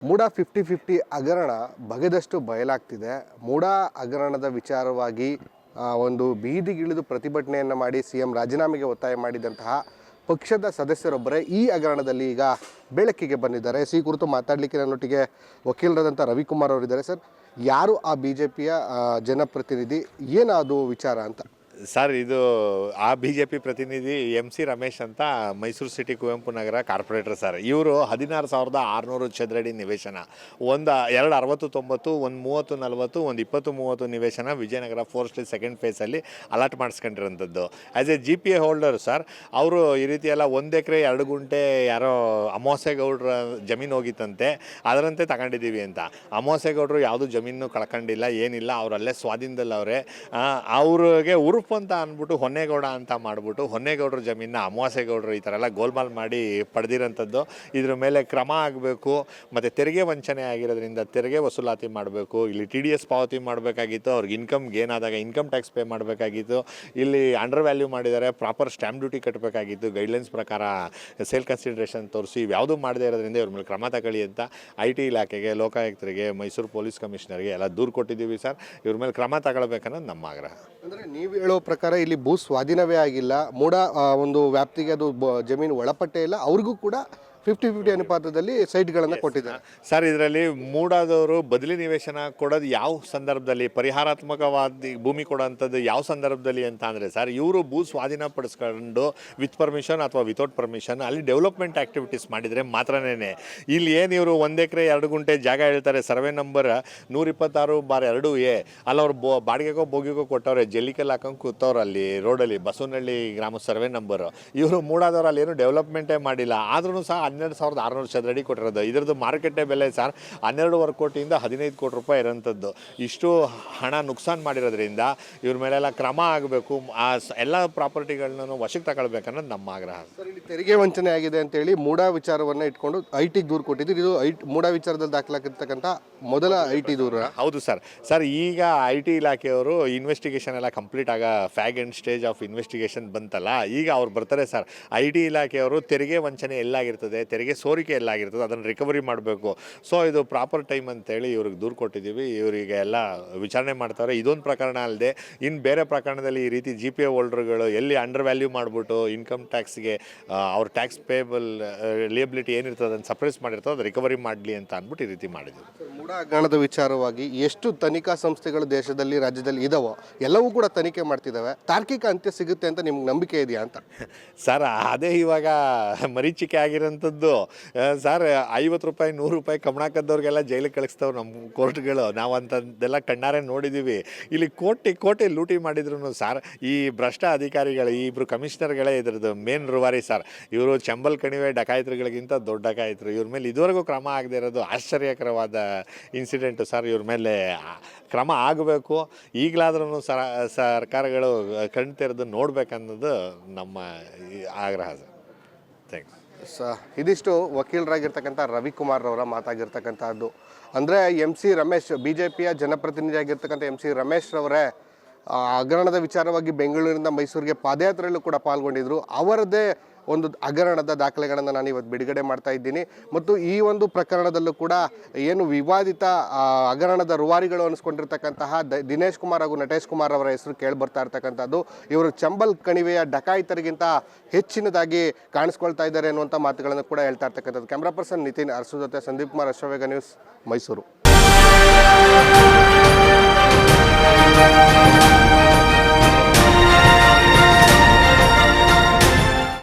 ಮೂಡ 50-50 ಹಗರಣ ಬಗೆದಷ್ಟು ಬಯಲಾಗ್ತಿದೆ. ಮೂಡ ಹಗರಣದ ವಿಚಾರವಾಗಿ ಒಂದು ಬೀದಿಗಿಳಿದು ಪ್ರತಿಭಟನೆಯನ್ನು ಮಾಡಿ ಸಿಎಂ ರಾಜೀನಾಮೆಗೆ ಒತ್ತಾಯ ಮಾಡಿದಂತಹ ಪಕ್ಷದ ಸದಸ್ಯರೊಬ್ಬರೇ ಈ ಹಗರಣದಲ್ಲಿ ಈಗ ಬೆಳಕಿಗೆ ಬಂದಿದ್ದಾರೆ. ಈ ಕುರಿತು ಮಾತಾಡಲಿಕ್ಕೆ ನನ್ನೊಟ್ಟಿಗೆ ವಕೀಲರಾದಂಥ ರವಿಕುಮಾರ್ ಅವರಿದ್ದಾರೆ. ಸರ್, ಯಾರು ಆ BJPಯ ಜನಪ್ರತಿನಿಧಿ, ಏನದು ವಿಚಾರ ಅಂತ? ಸರ್, ಇದು ಆ BJP ಪ್ರತಿನಿಧಿ MC ರಮೇಶ್ ಅಂತ Mysuru city Kuvempu Nagar corporate sir. ಇವರು 16,600 ಚದರಡಿ ನಿವೇಶನ, ಒಂದು 2 60-90, ಒಂದು 30-40, ಒಂದು 20-30 ನಿವೇಶನ ವಿಜಯನಗರ ಫೋರ್ಸ್ಟ್ಲಿ ಸೆಕೆಂಡ್ ಫೇಸಲ್ಲಿ ಅಲಾಟ್ ಮಾಡಿಸ್ಕೊಂಡಿರೋಂಥದ್ದು. As a GPA holder sir, ಅವರು ಈ ರೀತಿ ಎಲ್ಲ 1 ಎಕರೆ 2 ಗುಂಟೆ ಯಾರೋ ಅಮಾವಾಸ್ಯೆಗೌಡ್ರ ಜಮೀನು ಹೋಗಿತ್ತಂತೆ, ಅದರಂತೆ ತಗೊಂಡಿದ್ದೀವಿ ಅಂತ. ಅಮಾವಾಸ್ಯೆಗೌಡರು ಯಾವುದೂ ಜಮೀನು ಕಳ್ಕೊಂಡಿಲ್ಲ, ಏನಿಲ್ಲ, ಅವರಲ್ಲೇ ಸ್ವಾಧೀನದಲ್ಲಿ ಅವರೇ. ಅವ್ರಿಗೆ ಉರುಫ್ ಅಂತ ಅಂದ್ಬಿಟ್ಟು ಹೊನ್ನೇಗೌಡ ಅಂತ ಮಾಡಿಬಿಟ್ಟು ಹೊನ್ನೇಗೌಡರ ಜಮೀನ ಅಮಾವಾಸ್ಯೆಗೌಡರು ಈ ಥರ ಎಲ್ಲ ಗೋಲ್ಮಾಲ್ ಮಾಡಿ ಪಡೆದಿರೋಂಥದ್ದು. ಇದ್ರ ಮೇಲೆ ಕ್ರಮ ಆಗಬೇಕು. ಮತ್ತು ತೆರಿಗೆ ವಂಚನೆ ಆಗಿರೋದ್ರಿಂದ ತೆರಿಗೆ ವಸೂಲಾತಿ ಮಾಡಬೇಕು. ಇಲ್ಲಿ TDS ಪಾವತಿ ಮಾಡಬೇಕಾಗಿತ್ತು, ಅವ್ರಿಗೆ ಇನ್ಕಮ್ ಗೇನ್ ಆದಾಗ ಇನ್ಕಮ್ ಟ್ಯಾಕ್ಸ್ ಪೇ ಮಾಡಬೇಕಾಗಿತ್ತು. ಇಲ್ಲಿ ಅಂಡರ್ ವ್ಯಾಲ್ಯೂ ಮಾಡಿದ್ದಾರೆ, ಪ್ರಾಪರ್ ಸ್ಟ್ಯಾಂಪ್ ಡ್ಯೂಟಿ ಕಟ್ಟಬೇಕಾಗಿತ್ತು. ಗೈಡ್ಲೈನ್ಸ್ ಪ್ರಕಾರ ಸೇಲ್ ಕನ್ಸಿಡರೇಷನ್ ತೋರಿಸಿ ಇವ್ಯಾವುದೂ ಮಾಡದೇ ಇರೋದ್ರಿಂದ ಇವ್ರ ಮೇಲೆ ಕ್ರಮ ತಗೊಳ್ಳಿ ಅಂತ IT ಇಲಾಖೆಗೆ, ಲೋಕಾಯುಕ್ತರಿಗೆ, ಮೈಸೂರು ಪೊಲೀಸ್ ಕಮಿಷನರ್ಗೆ ಎಲ್ಲ ದೂರು ಕೊಟ್ಟಿದ್ದೀವಿ ಸರ್. ಇವ್ರ ಮೇಲೆ ಕ್ರಮ ತಗೊಳ್ಬೇಕನ್ನೋದು ನಮ್ಮ ಆಗ್ರಹ. ಅಂದರೆ ನೀವು ಹೇಳೋ ಪ್ರಕಾರ ಇಲ್ಲಿ ಭೂ ಸ್ವಾಧೀನವೇ ಆಗಿಲ್ಲ, ಮೂಡ ಒಂದು ವ್ಯಾಪ್ತಿಗೆ ಅದು ಜಮೀನು ಒಳಪಟ್ಟೇ ಇಲ್ಲ, ಅವ್ರಿಗೂ ಕೂಡ 50-50 ಅನುಪಾತದಲ್ಲಿ ಸೈಟ್ಗಳನ್ನು ಕೊಟ್ಟಿದ್ದಾರೆ. ಸರ್, ಇದರಲ್ಲಿ ಮೂಡಾದವರು ಬದಲಿ ನಿವೇಶನ ಕೊಡೋದು ಯಾವ ಸಂದರ್ಭದಲ್ಲಿ, ಪರಿಹಾರಾತ್ಮಕವಾದ ಭೂಮಿ ಕೊಡೋಂಥದ್ದು ಯಾವ ಸಂದರ್ಭದಲ್ಲಿ ಅಂತ ಅಂದರೆ ಸರ್, ಇವರು ಭೂ ಸ್ವಾಧೀನ ಪಡಿಸ್ಕೊಂಡು ವಿತ್ ಪರ್ಮಿಷನ್ ಅಥವಾ ವಿತೌಟ್ ಪರ್ಮಿಷನ್ ಅಲ್ಲಿ ಡೆವಲಪ್ಮೆಂಟ್ ಆ್ಯಕ್ಟಿವಿಟೀಸ್ ಮಾಡಿದರೆ ಮಾತ್ರನೇ. ಇಲ್ಲಿ ಏನು ಇವರು 1 ಎಕರೆ 2 ಗುಂಟೆ ಜಾಗ ಹೇಳ್ತಾರೆ, ಸರ್ವೆ ನಂಬರ್ 126/2A, ಅಲ್ಲಿ ಅವ್ರು ಬಾಡಿಗೆಗೋ ಬೋಗಿಗೋ ಕೊಟ್ಟವ್ರೆ, ಜಲ್ಲಿಕಲ್ಲಿ ಹಾಕೊಂಡು ಕೂತವ್ರು ಅಲ್ಲಿ ರೋಡಲ್ಲಿ, ಬಸವನಹಳ್ಳಿ ಗ್ರಾಮ ಸರ್ವೆ ನಂಬರು. ಇವರು ಮೂಡಾದವರು ಅಲ್ಲಿ ಏನು ಡೆವಲಪ್ಮೆಂಟೇ ಮಾಡಿಲ್ಲ, ಆದ್ರೂ ಸಹ 12,600 ಚದರಡಿ ಕೊಟ್ಟಿರೋದು. ಇದರದ್ದು ಮಾರ್ಕೆಟೇ ಬೆಲೆ ಸರ್ 12.25 ಕೋಟಿಯಿಂದ 15 ಕೋಟಿ ರೂಪಾಯಿ ಇರೋಂಥದ್ದು. ಇಷ್ಟು ಹಣ ನುಕ್ಸಾನ್ ಮಾಡಿರೋದ್ರಿಂದ ಇವ್ರ ಮೇಲೆಲ್ಲ ಕ್ರಮ ಆಗಬೇಕು, ಆ ಎಲ್ಲ ಪ್ರಾಪರ್ಟಿಗಳನ್ನ ವಶಕ್ಕೆ ತಗೊಳ್ಬೇಕನ್ನೋದು ನಮ್ಮ ಆಗ್ರಹ. ಸರ್, ಇಲ್ಲಿ ತೆರಿಗೆ ವಂಚನೆ ಆಗಿದೆ ಅಂತೇಳಿ ಮೂಡ ವಿಚಾರವನ್ನು ಇಟ್ಕೊಂಡು IT ದೂರು ಕೊಟ್ಟಿದ್ದೀರಿ. ಇದು ಮೂಡ ವಿಚಾರದಲ್ಲಿ ದಾಖಲಾಗಿರ್ತಕ್ಕಂಥ ಮೊದಲ IT ದೂರ? ಹೌದು ಸರ್. ಸರ್, ಈಗ IT ಇಲಾಖೆಯವರು ಇನ್ವೆಸ್ಟಿಗೇಷನ್ ಎಲ್ಲ complete ಫ್ಯಾಗ್ end stage of investigation ಬಂತಲ್ಲ, ಈಗ ಅವ್ರು ಬರ್ತಾರೆ ಸರ್. IT ಇಲಾಖೆಯವರು ತೆರಿಗೆ ವಂಚನೆ ಎಲ್ಲಾಗಿರ್ತದೆ, ತೆರಿಗೆ ಸೋರಿಕೆ ಎಲ್ಲಾಗಿರ್ತದೆ, ಅದನ್ನು ರಿಕವರಿ ಮಾಡಬೇಕು. ಸೊ ಇದು ಪ್ರಾಪರ್ ಟೈಮ್ ಅಂತೇಳಿ ಇವ್ರಿಗೆ ದೂರು ಕೊಟ್ಟಿದ್ದೀವಿ. ಇವರಿಗೆ ಎಲ್ಲ ವಿಚಾರಣೆ ಮಾಡ್ತಾರೆ. ಇದೊಂದು ಪ್ರಕರಣ ಅಲ್ಲದೆ ಇನ್ನು ಬೇರೆ ಪ್ರಕರಣದಲ್ಲಿ ಈ ರೀತಿ GPA ಹೋಲ್ಡರ್ಗಳು ಎಲ್ಲಿ ಅಂಡರ್ ವ್ಯಾಲ್ಯೂ ಮಾಡಿಬಿಟ್ಟು ಇನ್ಕಮ್ ಟ್ಯಾಕ್ಸ್ಗೆ ಅವ್ರ ಟ್ಯಾಕ್ಸ್ ಪೇಬಲ್ ಲಿಯಬಿಲಿಟಿ ಏನಿರ್ತದೆ ಅದನ್ನು ಸಪ್ರೆಸ್ ಮಾಡಿರ್ತದೆ, ಅದು ರಿಕವರಿ ಮಾಡಲಿ ಅಂತ ಅಂದ್ಬಿಟ್ಟು ಈ ರೀತಿ ಮಾಡಿದ್ದೀವಿ. ಮೂಡ ಹಗರಣದ ವಿಚಾರವಾಗಿ ಎಷ್ಟು ತನಿಖಾ ಸಂಸ್ಥೆಗಳು ದೇಶದಲ್ಲಿ, ರಾಜ್ಯದಲ್ಲಿ ಇದಾವೋ ಎಲ್ಲವೂ ಕೂಡ ತನಿಖೆ ಮಾಡ್ತಿದ್ದಾವೆ. ತಾರ್ಕಿಕ ಅಂತ್ಯ ಸಿಗುತ್ತೆ ಅಂತ ನಿಮ್ಗೆ ನಂಬಿಕೆ ಇದೆಯಾ ಅಂತ? ಸರ್, ಅದೇ ಇವಾಗ ಮರೀಚಿಕೆ ಆಗಿರೋಂಥದ್ದು ಸರ್. 50 ರೂಪಾಯಿ 100 ರೂಪಾಯಿ ಕಮಣಾಕದ್ದವ್ರಿಗೆಲ್ಲ ಜೈಲಿಗೆ ಕಳಿಸ್ತಾವೆ ನಮ್ಮ ಕೋರ್ಟ್ಗಳು. ನಾವು ಅಂಥದ್ದೆಲ್ಲ ಕಣ್ಣಾರೆ ನೋಡಿದ್ದೀವಿ. ಇಲ್ಲಿ ಕೋಟಿ ಲೂಟಿ ಮಾಡಿದ್ರು ಸರ್, ಈ ಭ್ರಷ್ಟ ಅಧಿಕಾರಿಗಳು, ಈ ಇಬ್ಬರು ಕಮಿಷನರ್ಗಳೇ ಇದ್ರದ್ದು ಮೇನ್ ರೂವಾರಿ ಸರ್. ಇವರು ಚಂಬಲ್ ಕಣಿವೆ ಡಕಾಯಿತರುಗಳಿಗಿಂತ ದೊಡ್ಡ ಡಕಾಯಿತರು. ಇವ್ರ ಮೇಲೆ ಇದುವರೆಗೂ ಕ್ರಮ ಆಗದೆ ಇರೋದು ಆಶ್ಚರ್ಯಕರವಾದ ಇನ್ಸಿಡೆಂಟು ಸರ್. ಇವ್ರ ಮೇಲೆ ಕ್ರಮ ಆಗಬೇಕು. ಈಗಲಾದ್ರೂ ಸರ್ಕಾರಗಳು ಕಣ್ಣು ತೆರೆದು ನೋಡ್ಬೇಕನ್ನೋದು ನಮ್ಮ ಆಗ್ರಹ ಸರ್. ಥ್ಯಾಂಕ್ಸ್. ಇದಿಷ್ಟು ವಕೀಲರಾಗಿರ್ತಕ್ಕಂಥ ರವಿಕುಮಾರ್ ಅವರ ಮಾತಾಗಿರ್ತಕ್ಕಂಥದ್ದು. ಅಂದರೆ MC ರಮೇಶ್, BJPಯ ಜನಪ್ರತಿನಿಧಿಯಾಗಿರ್ತಕ್ಕಂಥ MC ರಮೇಶ್ ರವರೇ ಹಗರಣದ ವಿಚಾರವಾಗಿ ಬೆಂಗಳೂರಿನಿಂದ ಮೈಸೂರಿಗೆ ಪಾದಯಾತ್ರೆಯಲ್ಲೂ ಕೂಡ ಪಾಲ್ಗೊಂಡಿದ್ದರು. ಅವರದ್ದೇ ಒಂದು ಹಗರಣದ ದಾಖಲೆಗಳನ್ನು ನಾನು ಇವತ್ತು ಬಿಡುಗಡೆ ಮಾಡ್ತಾ ಇದ್ದೀನಿ. ಮತ್ತು ಈ ಒಂದು ಪ್ರಕರಣದಲ್ಲೂ ಕೂಡ ಏನು ವಿವಾದಿತ ಹಗರಣದ ರೂವಾರಿಗಳು ಅನಿಸ್ಕೊಂಡಿರ್ತಕ್ಕಂತಹ ದಿನೇಶ್ ಕುಮಾರ್ ಹಾಗೂ ನಟೇಶ್ ಕುಮಾರ್ ಅವರ ಹೆಸರು ಕೇಳಿಬರ್ತಾ ಇರ್ತಕ್ಕಂಥದ್ದು. ಇವರು ಚಂಬಲ್ ಕಣಿವೆಯ ಡಕಾಯಿತರಿಗಿಂತ ಹೆಚ್ಚಿನದಾಗಿ ಕಾಣಿಸ್ಕೊಳ್ತಾ ಇದ್ದಾರೆ ಅನ್ನುವಂಥ ಮಾತುಗಳನ್ನು ಕೂಡ ಹೇಳ್ತಾ ಇರ್ತಕ್ಕಂಥದ್ದು. ಕ್ಯಾಮ್ರಾ ಪರ್ಸನ್ ನಿತಿನ್ ಅರಸು ಜೊತೆ ಸಂದೀಪ್ ಕುಮಾರ್, ಅಶ್ವವೇಗ ನ್ಯೂಸ್, ಮೈಸೂರು.